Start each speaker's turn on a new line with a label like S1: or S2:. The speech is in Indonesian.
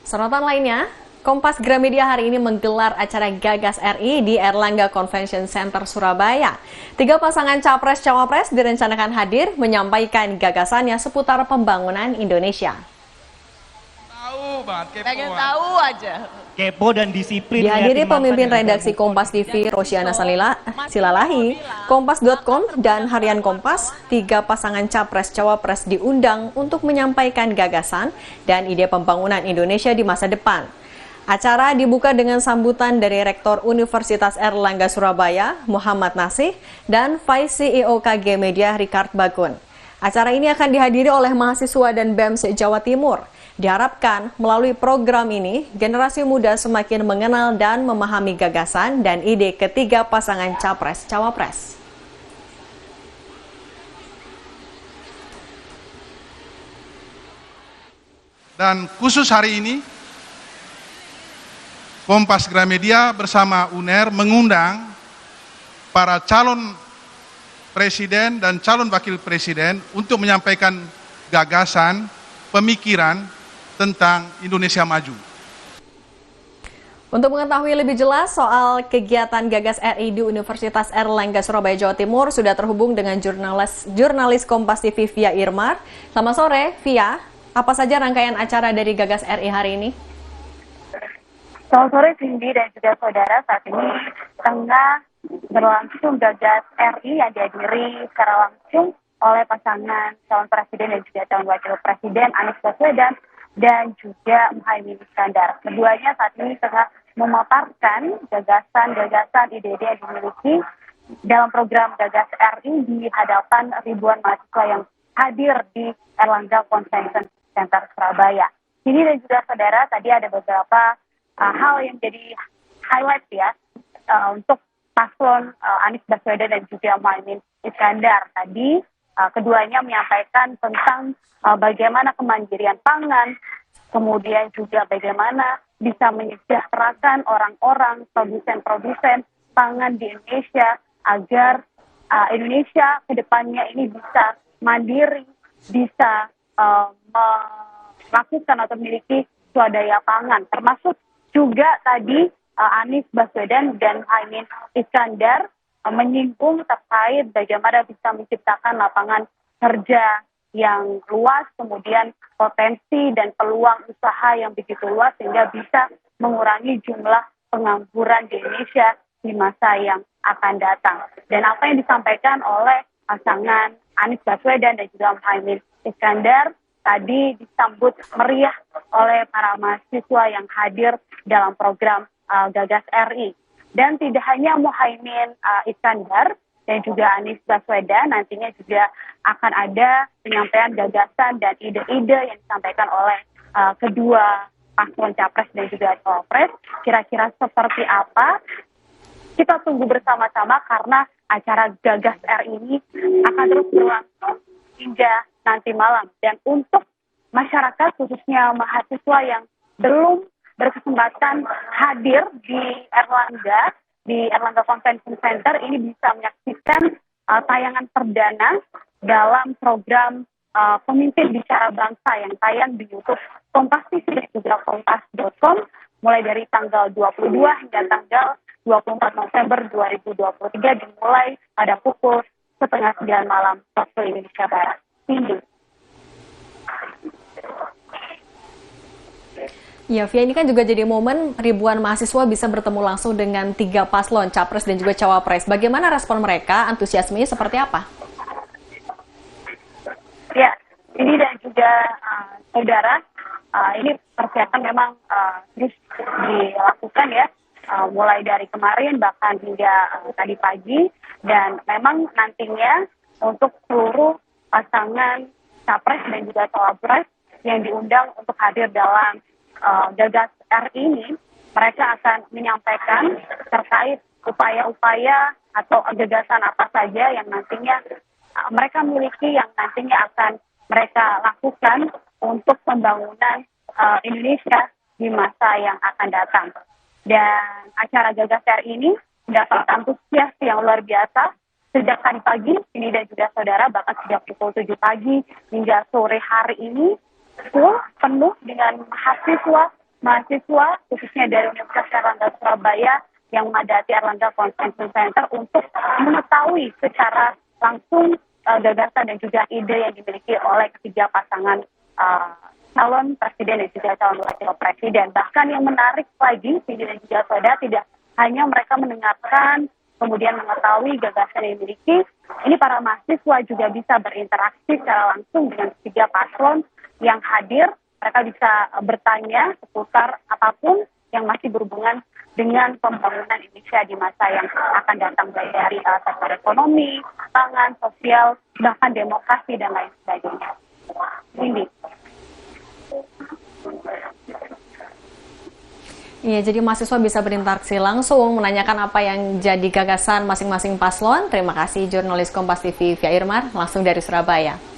S1: Sorotan lainnya, Kompas Gramedia hari ini menggelar acara Gagas RI di Erlangga Convention Center, Surabaya. 3 pasangan Capres-Cawapres direncanakan hadir menyampaikan gagasannya seputar pembangunan Indonesia.
S2: Pengen tahu aja.
S3: Kepo dan disiplin.
S1: Dihadiri pemimpin redaksi Kompas TV Rosiana Silalahi, Kompas.com dan Harian Kompas, 3 pasangan Capres-Cawapres diundang untuk menyampaikan gagasan dan ide pembangunan Indonesia di masa depan. Acara dibuka dengan sambutan dari Rektor Universitas Erlangga Surabaya, Muhammad Nasih, dan Vice CEO KG Media, Richard Bakun. Acara ini akan dihadiri oleh mahasiswa dan BEM se-Jawa Timur. Diharapkan melalui program ini, generasi muda semakin mengenal dan memahami gagasan dan ide ketiga pasangan Capres-Cawapres.
S4: Dan khusus hari ini, Kompas Gramedia bersama UNER mengundang para calon presiden dan calon wakil presiden untuk menyampaikan gagasan, pemikiran tentang Indonesia maju.
S1: Untuk mengetahui lebih jelas soal kegiatan Gagas RI di Universitas Erlangga Surabaya, Jawa Timur, sudah terhubung dengan jurnalis Kompas TV Via Irmar. Selamat sore, Via. Apa saja rangkaian acara dari Gagas RI hari ini?
S5: Selamat sore, Cindy dan juga saudara. Saat ini tengah berlangsung Gagas RI yang dihadiri secara langsung oleh pasangan calon presiden dan juga calon wakil presiden Anies Baswedan dan juga Muhaimin Iskandar. Keduanya saat ini tengah memaparkan gagasan-gagasan ide-ide yang dimiliki dalam program Gagas RI di hadapan ribuan mahasiswa yang hadir di Erlangga Convention Center Surabaya. Ini dan juga saudara, tadi ada beberapa hal yang jadi highlight ya untuk paslon Anies Baswedan dan juga Muhaimin Iskandar. Tadi keduanya menyampaikan tentang bagaimana kemandirian pangan, kemudian juga bagaimana bisa menyejahterakan orang-orang produsen-produsen pangan di Indonesia agar Indonesia ke depannya ini bisa mandiri, bisa melakukan atau memiliki swadaya pangan. Termasuk juga tadi Anies Baswedan dan Muhaimin Iskandar menyinggung terkait bagaimana bisa menciptakan lapangan kerja yang luas, kemudian potensi dan peluang usaha yang begitu luas sehingga bisa mengurangi jumlah pengangguran di Indonesia di masa yang akan datang. Dan apa yang disampaikan oleh pasangan Anies Baswedan dan juga Muhaimin Iskandar tadi disambut meriah oleh para mahasiswa yang hadir dalam program Gagas RI. Dan tidak hanya Muhaimin Iskandar dan juga Anies Baswedan, nantinya juga akan ada penyampaian gagasan dan ide-ide yang disampaikan oleh kedua paslon Capres dan juga Cawapres. Kira-kira seperti apa? Kita tunggu bersama-sama karena acara Gagas RI ini akan terus berlangsung hingga nanti malam. Dan untuk masyarakat, khususnya mahasiswa yang belum berkesempatan hadir di Erlangga Convention Center, ini bisa menyaksikan tayangan perdana dalam program Pemimpin Bicara Bangsa yang tayang di YouTube Kompas TV dan juga Kompas.com mulai dari tanggal 22 hingga tanggal 24 November 2023 dimulai pada pukul 8:30 malam waktu Indonesia Barat. Ini.
S1: Ya, Via, ini kan juga jadi momen ribuan mahasiswa bisa bertemu langsung dengan 3 paslon, Capres dan juga Cawapres. Bagaimana respon mereka? Antusiasmenya seperti apa?
S5: Ya, ini dan juga saudara, ini persiapan memang terus dilakukan ya, mulai dari kemarin bahkan hingga tadi pagi. Dan memang nantinya untuk seluruh pasangan Capres dan juga Cawapres yang diundang untuk hadir dalam Gagas RI ini, mereka akan menyampaikan terkait upaya-upaya atau gagasan apa saja yang nantinya mereka miliki, yang nantinya akan mereka lakukan untuk pembangunan Indonesia di masa yang akan datang. Dan acara Gagas RI ini mendapat antusias yang luar biasa sejak tadi pagi, ini dan juga saudara, bahkan sejak pukul 7 pagi hingga sore hari ini full penuh dengan mahasiswa mahasiswa khususnya dari Universitas Airlangga Surabaya yang memadati Airlangga Convention Center untuk mengetahui secara langsung gagasan dan juga ide yang dimiliki oleh ketiga pasangan calon presiden dan juga calon wakil presiden. Bahkan yang menarik lagi, Cindy dan juga Soda, tidak hanya mereka mendengarkan kemudian mengetahui gagasan yang dimiliki, ini para mahasiswa juga bisa berinteraksi secara langsung dengan ketiga paslon yang hadir. Mereka bisa bertanya seputar apapun yang masih berhubungan dengan pembangunan Indonesia di masa yang akan datang, baik dari sektor ekonomi, pangan, sosial, bahkan demokrasi dan lain sebagainya. Ini.
S1: Iya, jadi mahasiswa bisa berinteraksi langsung, menanyakan apa yang jadi gagasan masing-masing paslon. Terima kasih jurnalis Kompas TV Via Irmar, langsung dari Surabaya.